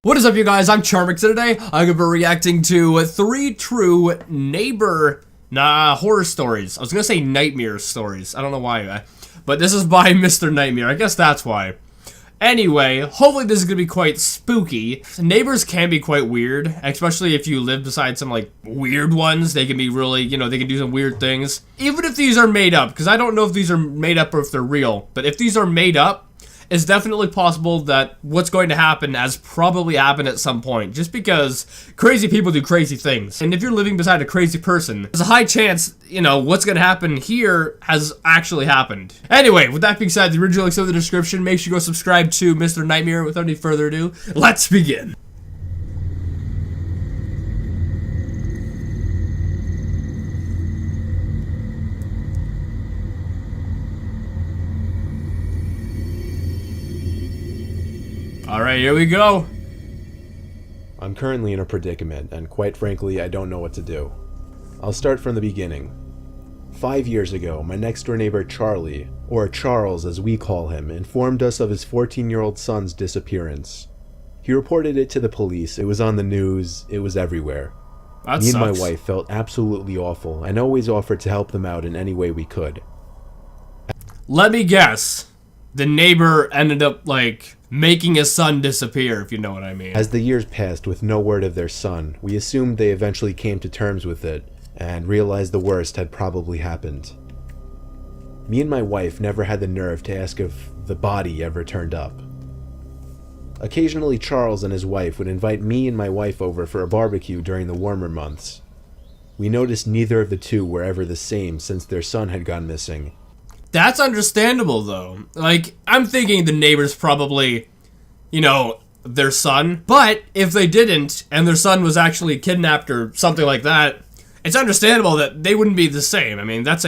What is up, you guys? I'm Charmx, and today I'm going to be reacting to 3 true neighbor horror stories. I was going to say nightmare stories. I don't know why, but this is by Mr. Nightmare. I guess that's why. Anyway, hopefully this is going to be quite spooky. Neighbors can be quite weird, especially if you live beside some, like, weird ones. They can be really, they can do some weird things. Even if these are made up, because I don't know if these are made up or if they're real. But if these are made up, it's definitely possible that what's going to happen has probably happened at some point, just because crazy people do crazy things. And if you're living beside a crazy person, there's a high chance, what's going to happen here has actually happened. Anyway, with that being said, the original link's in the description. Make sure you go subscribe to Mr. Nightmare. Without any further ado, let's begin. Alright, here we go. I'm currently in a predicament, and quite frankly, I don't know what to do. I'll start from the beginning. 5 years ago, my next-door neighbor Charlie, or Charles as we call him, informed us of his 14-year-old son's disappearance. He reported it to the police, it was on the news, it was everywhere. That Me sucks. and my wife felt absolutely awful, and always offered to help them out in any way we could. Let me guess. The neighbor ended up, making his son disappear, if you know what I mean. As the years passed with no word of their son, we assumed they eventually came to terms with it, and realized the worst had probably happened. Me and my wife never had the nerve to ask if the body ever turned up. Occasionally Charles and his wife would invite me and my wife over for a barbecue during the warmer months. We noticed neither of the two were ever the same since their son had gone missing. That's understandable, though. I'm thinking the neighbors probably, their son. But if they didn't, and their son was actually kidnapped or something like that, it's understandable that they wouldn't be the same. I mean, that's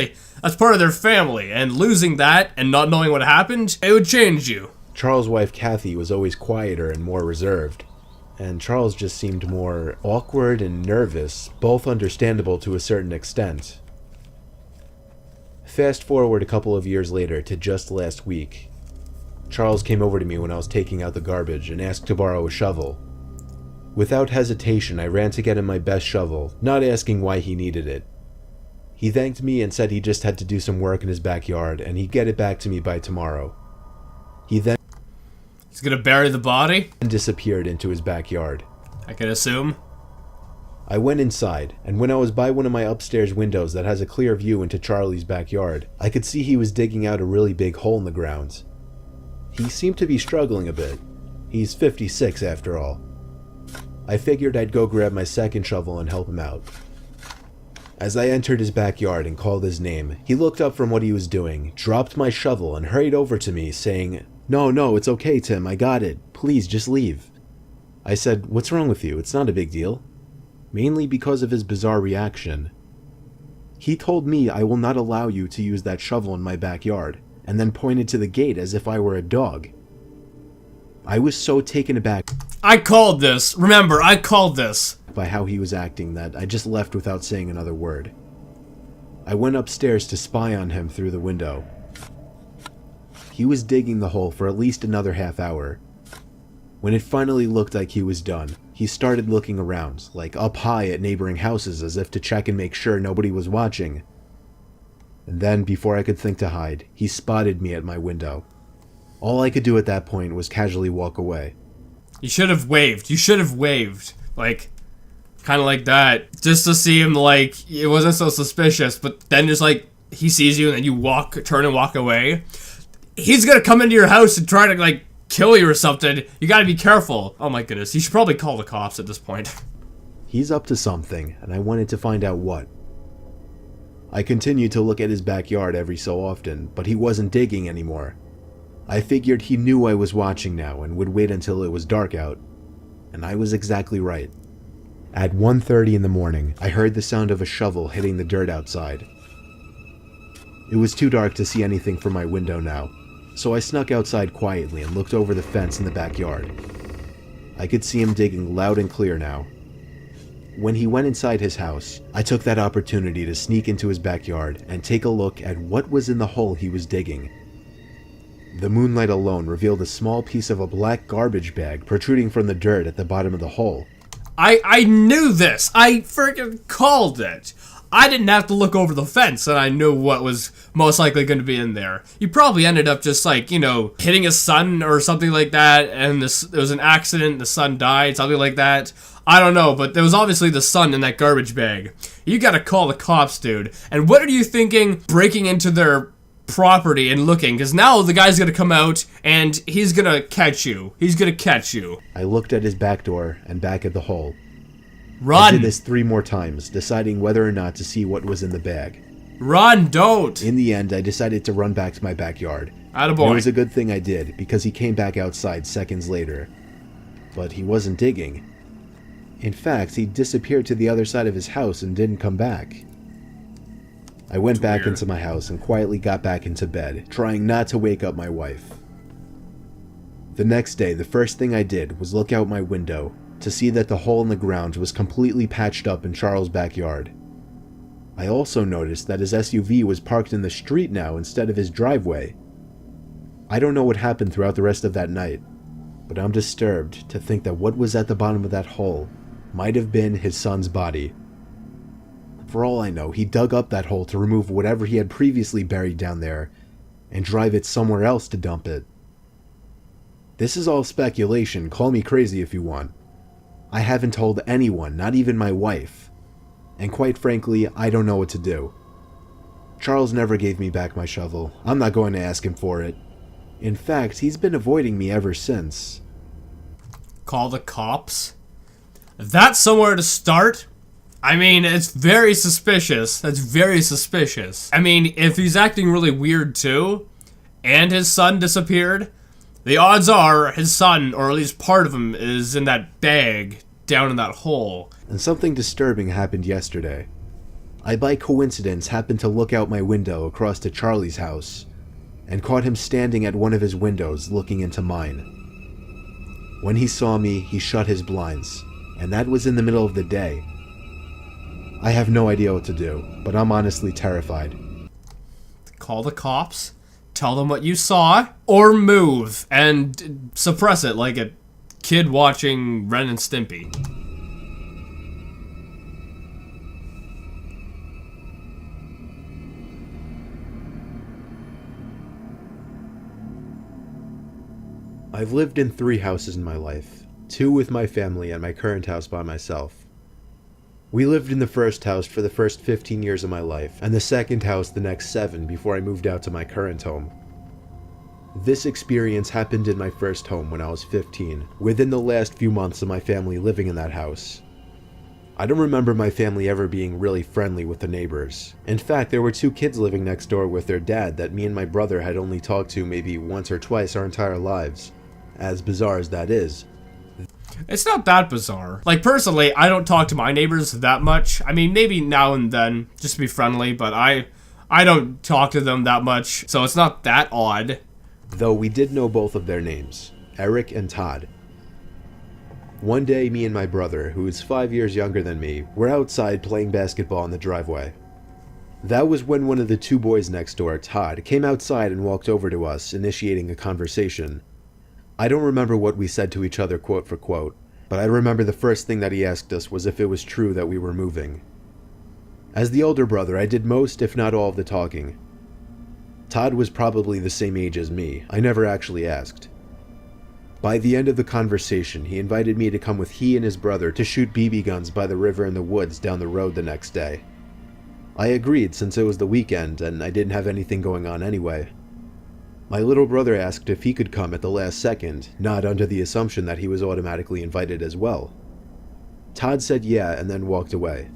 part of their family, and losing that and not knowing what happened, it would change you. Charles' wife Kathy was always quieter and more reserved, and Charles just seemed more awkward and nervous, both understandable to a certain extent. Fast forward a couple of years later to just last week. Charles came over to me when I was taking out the garbage and asked to borrow a shovel. Without hesitation, I ran to get him my best shovel, not asking why he needed it. He thanked me and said he just had to do some work in his backyard and he'd get it back to me by tomorrow. He's gonna bury the body? And disappeared into his backyard. I can assume. I went inside, and when I was by one of my upstairs windows that has a clear view into Charlie's backyard, I could see he was digging out a really big hole in the ground. He seemed to be struggling a bit. He's 56 after all. I figured I'd go grab my second shovel and help him out. As I entered his backyard and called his name, he looked up from what he was doing, dropped my shovel, and hurried over to me, saying, No, it's okay, Tim, I got it. Please, just leave." I said, "What's wrong with you? It's not a big deal." Mainly because of his bizarre reaction. He told me I will not allow you to use that shovel in my backyard, and then pointed to the gate as if I were a dog. I was so taken aback I called this. Remember, I called this. By how he was acting that I just left without saying another word. I went upstairs to spy on him through the window. He was digging the hole for at least another half hour. When it finally looked like he was done, he started looking around, up high at neighboring houses as if to check and make sure nobody was watching. And then, before I could think to hide, he spotted me at my window. All I could do at that point was casually walk away. You should have waved. You should have waved. Kind of like that. Just to see him, it wasn't so suspicious, but then just, he sees you and then you turn and walk away. He's gonna come into your house and try to, kill you or something. You gotta be careful. Oh my goodness, you should probably call the cops at this point. He's up to something, and I wanted to find out what. I continued to look at his backyard every so often, but he wasn't digging anymore. I figured he knew I was watching now and would wait until it was dark out. And I was exactly right. At 1:30 in the morning, I heard the sound of a shovel hitting the dirt outside. It was too dark to see anything from my window now, so I snuck outside quietly and looked over the fence in the backyard. I could see him digging loud and clear now. When he went inside his house, I took that opportunity to sneak into his backyard and take a look at what was in the hole he was digging. The moonlight alone revealed a small piece of a black garbage bag protruding from the dirt at the bottom of the hole. I knew this. I freaking called it. I didn't have to look over the fence and I knew what was most likely going to be in there. You probably ended up just like, hitting his son or something like that, and there was an accident, the son died, something like that. I don't know, but there was obviously the son in that garbage bag. You gotta call the cops, dude. And what are you thinking breaking into their property and looking? Because now the guy's gonna come out and he's gonna catch you. He's gonna catch you. I looked at his back door and back at the hole. Run! I did this 3 more times, deciding whether or not to see what was in the bag. Run, don't! In the end, I decided to run back to my backyard. Attaboy. It was a good thing I did, because he came back outside seconds later. But he wasn't digging. In fact, he disappeared to the other side of his house and didn't come back. I went back into my house and quietly got back into bed, trying not to wake up my wife. The next day, the first thing I did was look out my window to see that the hole in the ground was completely patched up in Charles' backyard. I also noticed that his SUV was parked in the street now instead of his driveway. I don't know what happened throughout the rest of that night, but I'm disturbed to think that what was at the bottom of that hole might have been his son's body. For all I know, he dug up that hole to remove whatever he had previously buried down there and drive it somewhere else to dump it. This is all speculation, call me crazy if you want. I haven't told anyone, not even my wife. And quite frankly, I don't know what to do. Charles never gave me back my shovel. I'm not going to ask him for it. In fact, he's been avoiding me ever since. Call the cops? That's somewhere to start. I mean, it's very suspicious. That's very suspicious. I mean, if he's acting really weird too, and his son disappeared, the odds are his son, or at least part of him, is in that bag down in that hole. And something disturbing happened yesterday. I by coincidence happened to look out my window across to Charlie's house and caught him standing at one of his windows looking into mine. When he saw me, he shut his blinds, and that was in the middle of the day. I have no idea what to do, but I'm honestly terrified. Call the cops, tell them what you saw, or move and suppress it like a kid watching Ren and Stimpy. I've lived in 3 houses in my life, 2 with my family and my current house by myself. We lived in the first house for the first 15 years of my life, and the second house the next 7 before I moved out to my current home. This experience happened in my first home when I was 15, within the last few months of my family living in that house. I don't remember my family ever being really friendly with the neighbors. In fact, there were 2 kids living next door with their dad that me and my brother had only talked to maybe once or twice our entire lives. As bizarre as that is. It's not that bizarre. Like, personally, I don't talk to my neighbors that much. I mean, maybe now and then, just to be friendly, but I don't talk to them that much, so it's not that odd. Though we did know both of their names, Eric and Todd. One day, me and my brother, who is 5 years younger than me, were outside playing basketball in the driveway. That was when one of the 2 boys next door, Todd, came outside and walked over to us, initiating a conversation. I don't remember what we said to each other quote for quote, but I remember the first thing that he asked us was if it was true that we were moving. As the older brother, I did most, if not all, of the talking. Todd was probably the same age as me. I never actually asked. By the end of the conversation, he invited me to come with he and his brother to shoot BB guns by the river in the woods down the road the next day. I agreed since it was the weekend and I didn't have anything going on anyway. My little brother asked if he could come at the last second, not under the assumption that he was automatically invited as well. Todd said yeah and then walked away.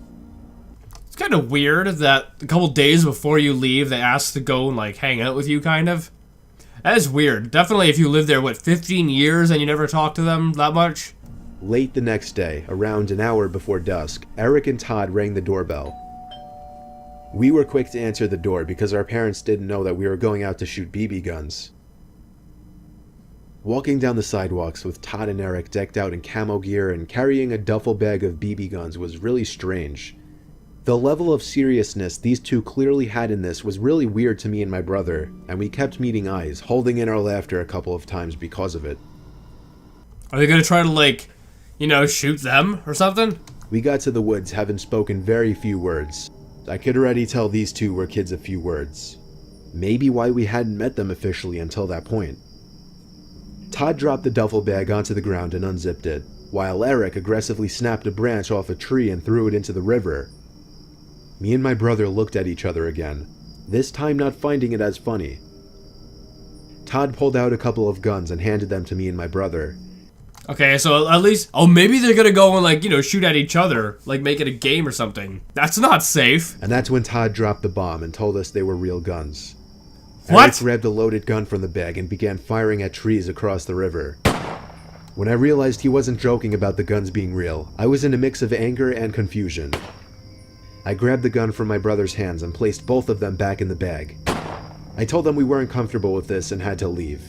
It's kind of weird that a couple days before you leave, they ask to go and, like, hang out with you, kind of. That is weird. Definitely if you live there, 15 years and you never talk to them that much? Late the next day, around an hour before dusk, Eric and Todd rang the doorbell. We were quick to answer the door because our parents didn't know that we were going out to shoot BB guns. Walking down the sidewalks with Todd and Eric decked out in camo gear and carrying a duffel bag of BB guns was really strange. The level of seriousness these two clearly had in this was really weird to me and my brother, and we kept meeting eyes, holding in our laughter a couple of times because of it. Are they gonna try to, like, you know, shoot them or something? We got to the woods having spoken very few words. I could already tell these two were kids of few words. Maybe why we hadn't met them officially until that point. Todd dropped the duffel bag onto the ground and unzipped it, while Eric aggressively snapped a branch off a tree and threw it into the river. Me and my brother looked at each other again, this time not finding it as funny. Todd pulled out a couple of guns and handed them to me and my brother. Okay, so at least... Oh, maybe they're gonna go and, like, you know, shoot at each other. Like, make it a game or something. That's not safe. And that's when Todd dropped the bomb and told us they were real guns. What? Eric grabbed a loaded gun from the bag and began firing at trees across the river. When I realized he wasn't joking about the guns being real, I was in a mix of anger and confusion. I grabbed the gun from my brother's hands and placed both of them back in the bag. I told them we weren't comfortable with this and had to leave.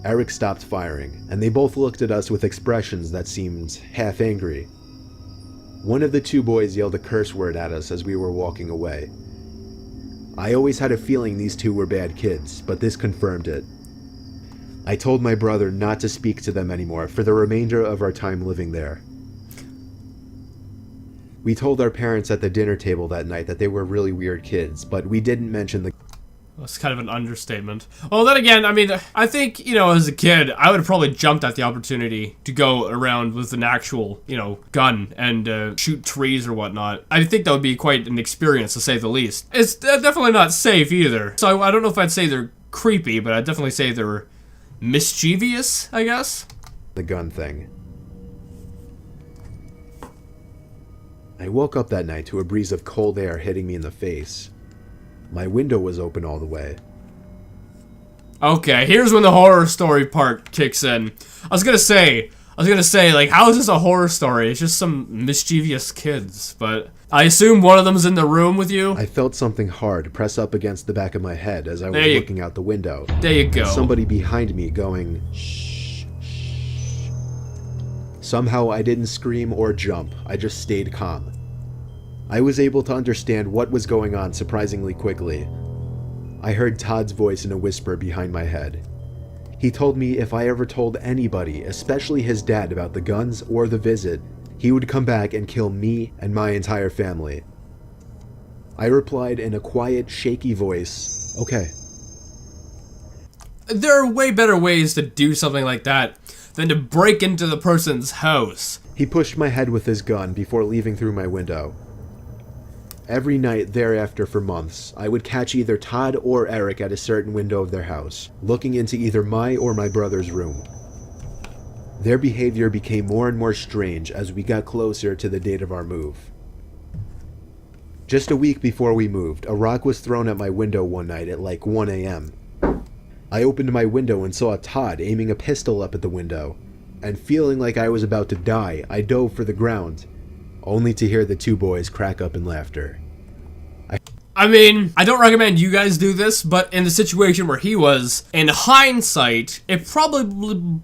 Eric stopped firing, and they both looked at us with expressions that seemed half angry. One of the two boys yelled a curse word at us as we were walking away. I always had a feeling these two were bad kids, but this confirmed it. I told my brother not to speak to them anymore for the remainder of our time living there. We told our parents at the dinner table that night that they were really weird kids, but we didn't mention the... That's kind of an understatement. Well, then again, I mean, I think, you know, as a kid, I would have probably jumped at the opportunity to go around with an actual, you know, gun and shoot trees or whatnot. I think that would be quite an experience, to say the least. It's definitely not safe either. So I don't know if I'd say they're creepy, but I'd definitely say they're mischievous, I guess. The gun thing. I woke up that night to a breeze of cold air hitting me in the face. My window was open all the way. Okay, here's when the horror story part kicks in. I was gonna say, like, how is this a horror story? It's just some mischievous kids, but I assume one of them's in the room with you? I felt something hard press up against the back of my head as I was looking out the window. There you go. And somebody behind me going, shh, shh. Somehow I didn't scream or jump, I just stayed calm. I was able to understand what was going on surprisingly quickly. I heard Todd's voice in a whisper behind my head. He told me if I ever told anybody, especially his dad, about the guns or the visit, he would come back and kill me and my entire family. I replied in a quiet, shaky voice, okay. There are way better ways to do something like that than to break into the person's house. He pushed my head with his gun before leaving through my window. Every night thereafter for months, I would catch either Todd or Eric at a certain window of their house, looking into either my or my brother's room. Their behavior became more and more strange as we got closer to the date of our move. Just a week before we moved, a rock was thrown at my window one night at like 1 a.m. I opened my window and saw Todd aiming a pistol up at the window, and feeling like I was about to die, I dove for the ground, only to hear the two boys crack up in laughter. I mean, I don't recommend you guys do this, but in the situation where he was, in hindsight, it probably would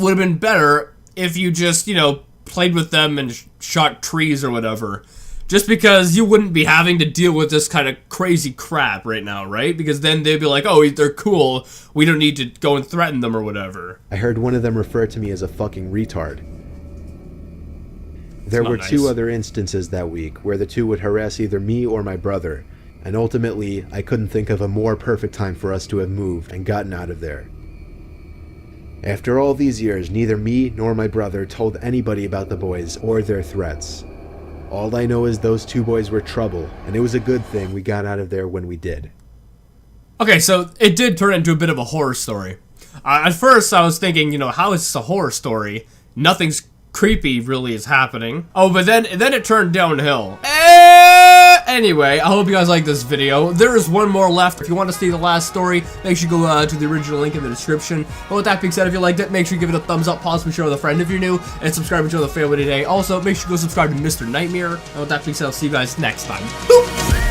have been better if you just, you know, played with them and shot trees or whatever. Just because you wouldn't be having to deal with this kind of crazy crap right now, right? Because then they'd be like, oh, they're cool, we don't need to go and threaten them or whatever. I heard one of them refer to me as a fucking retard. There were two other instances that week where the two would harass either me or my brother, and ultimately, I couldn't think of a more perfect time for us to have moved and gotten out of there. After all these years, neither me nor my brother told anybody about the boys or their threats. All I know is those two boys were trouble, and it was a good thing we got out of there when we did. Okay, so it did turn into a bit of a horror story. At first, I was thinking, you know, how is this a horror story? Nothing's creepy really is happening. Oh, but then it turned downhill. Anyway, I hope you guys like this video. There is one more left. If you want to see the last story, make sure you go to the original link in the description. But with that being said, if you liked it, make sure you give it a thumbs up, possibly share with a friend if you're new, and subscribe to join the family today. Also, make sure you go subscribe to Mr. Nightmare. And with that being said, I'll see you guys next time. Boop!